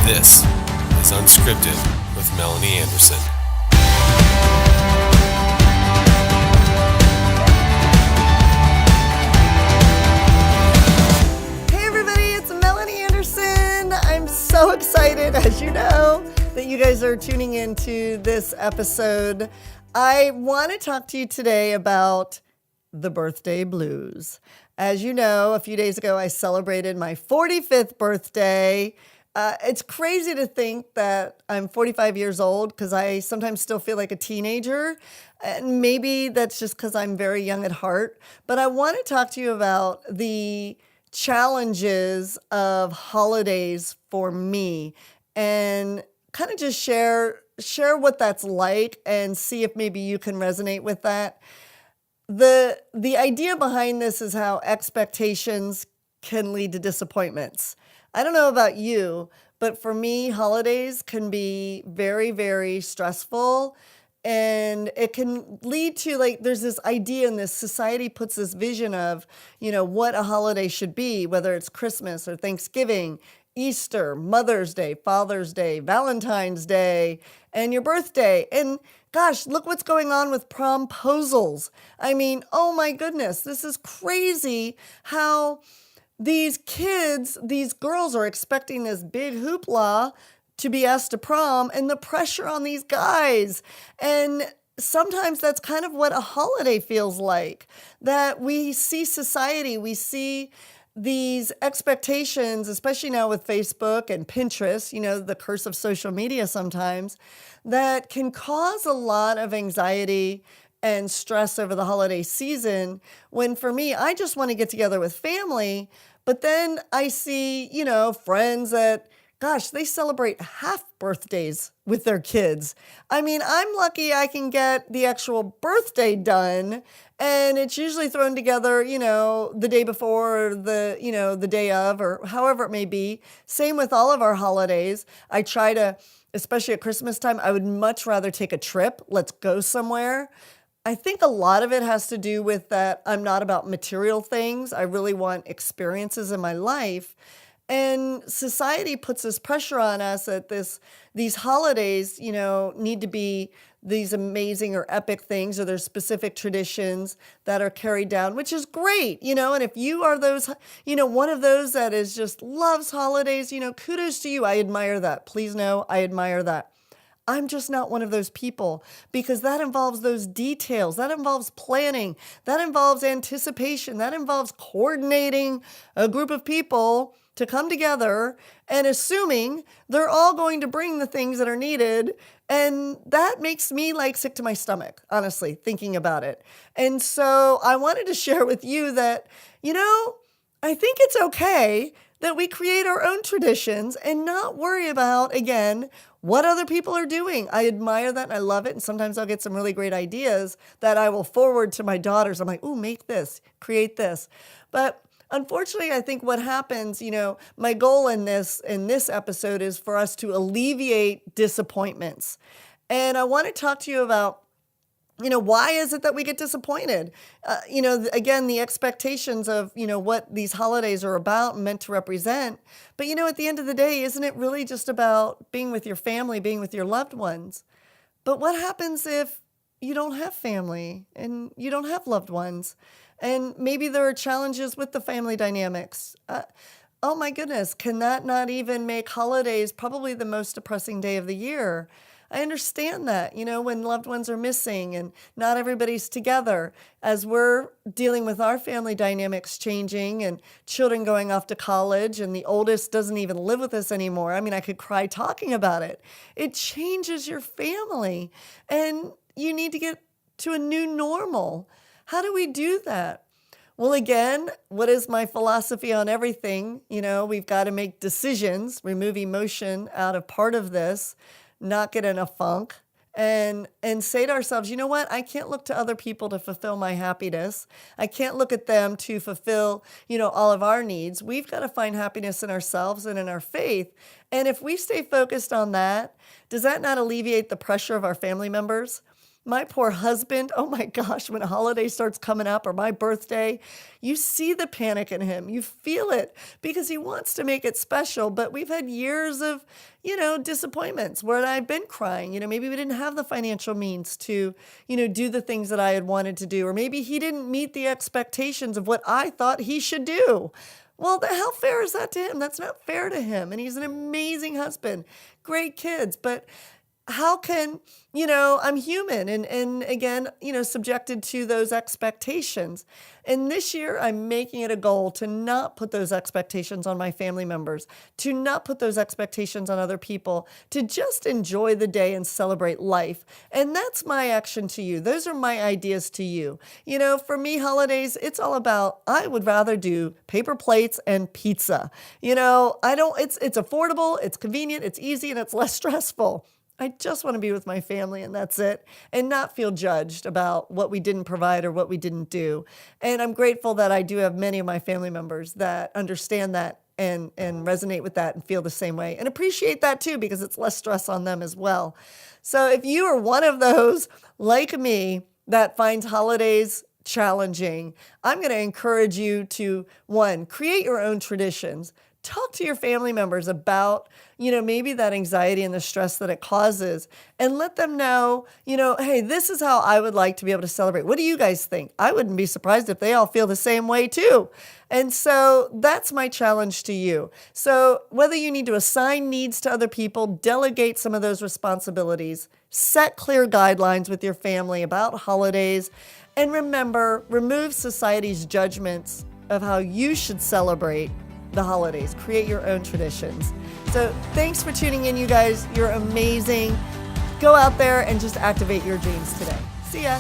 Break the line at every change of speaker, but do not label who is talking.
This is Unscripted with Melanie Anderson.
Hey everybody, it's Melanie Anderson. I'm so excited, as you know, that you guys are tuning into this episode. I want to talk to you today about the birthday blues. As you know, a few days ago, I celebrated my 45th birthday. It's crazy to think that I'm 45 years old because I sometimes still feel like a teenager. And maybe that's just because I'm very young at heart. But I want to talk to you about the challenges of holidays for me and kind of just share what that's like and see if maybe you can resonate with that. The idea behind this is how expectations can lead to disappointments. I don't know about you, but for me, holidays can be very, very stressful. And it can lead to there's this idea in this society puts this vision of, what a holiday should be, whether it's Christmas or Thanksgiving, Easter, Mother's Day, Father's Day, Valentine's Day, and your birthday. And gosh, look what's going on with promposals. I mean, oh my goodness, this is crazy how these kids, these girls are expecting this big hoopla to be asked to prom and the pressure on these guys. And sometimes that's kind of what a holiday feels like, that we see society, we see these expectations, especially now with Facebook and Pinterest, the curse of social media sometimes, that can cause a lot of anxiety and stress over the holiday season, when for me, I just want to get together with family. But then I see, friends that, gosh, they celebrate half birthdays with their kids. I mean, I'm lucky I can get the actual birthday done, and it's usually thrown together, the day before or the day of, or however it may be. Same with all of our holidays. I try to, especially at Christmas time, I would much rather take a trip. Let's go somewhere. I think a lot of it has to do with that I'm not about material things. I really want experiences in my life. And society puts this pressure on us that these holidays, need to be these amazing or epic things, or there's specific traditions that are carried down, which is great, and if you are those, one of those that is just loves holidays, kudos to you. I admire that. Please know I admire that. I'm just not one of those people, because that involves those details. That involves planning. That involves anticipation. That involves coordinating a group of people to come together and assuming they're all going to bring the things that are needed. And that makes me sick to my stomach, honestly, thinking about it. And so I wanted to share with you that, I think it's okay that we create our own traditions and not worry about, again, what other people are doing. I admire that and I love it. And sometimes I'll get some really great ideas that I will forward to my daughters. I'm like, ooh, make this, create this. But unfortunately, I think what happens, my goal in this episode is for us to alleviate disappointments. And I want to talk to you about, why is it that we get disappointed? Again, the expectations of, what these holidays are about and meant to represent. But, at the end of the day, isn't it really just about being with your family, being with your loved ones? But what happens if you don't have family and you don't have loved ones? And maybe there are challenges with the family dynamics. Oh my goodness, can that not even make holidays probably the most depressing day of the year? I understand that, when loved ones are missing and not everybody's together, as we're dealing with our family dynamics changing and children going off to college and the oldest doesn't even live with us anymore. I mean, I could cry talking about it. It changes your family and you need to get to a new normal. How do we do that? Well, again, what is my philosophy on everything? We've got to make decisions, remove emotion out of part of this, not get in a funk, and say to ourselves, you know what? I can't look to other people to fulfill my happiness. I can't look at them to fulfill, all of our needs. We've got to find happiness in ourselves and in our faith. And if we stay focused on that, does that not alleviate the pressure of our family members? My poor husband, oh my gosh, when a holiday starts coming up or my birthday, you see the panic in him. You feel it because he wants to make it special. But we've had years of, disappointments where I've been crying. Maybe we didn't have the financial means to, do the things that I had wanted to do. Or maybe he didn't meet the expectations of what I thought he should do. Well, how fair is that to him? That's not fair to him. And he's an amazing husband, great kids. But how can, I'm human and again, subjected to those expectations. And this year I'm making it a goal to not put those expectations on my family members, to not put those expectations on other people, to just enjoy the day and celebrate life. And that's my action to you. Those are my ideas to you. For me, holidays, it's all about, I would rather do paper plates and pizza. It's affordable, it's convenient, it's easy, and it's less stressful. I just want to be with my family and that's it, and not feel judged about what we didn't provide or what we didn't do. And I'm grateful that I do have many of my family members that understand that and resonate with that and feel the same way and appreciate that too, because it's less stress on them as well. So if you are one of those like me that finds holidays challenging, I'm going to encourage you to, one, create your own traditions. Talk to your family members about, maybe that anxiety and the stress that it causes, and let them know, hey, this is how I would like to be able to celebrate. What do you guys think? I wouldn't be surprised if they all feel the same way too. And so that's my challenge to you. So whether you need to assign needs to other people, delegate some of those responsibilities, set clear guidelines with your family about holidays, and remember, remove society's judgments of how you should celebrate the holidays. Create your own traditions. So thanks for tuning in, you guys. You're amazing. Go out there and just activate your dreams today. See ya.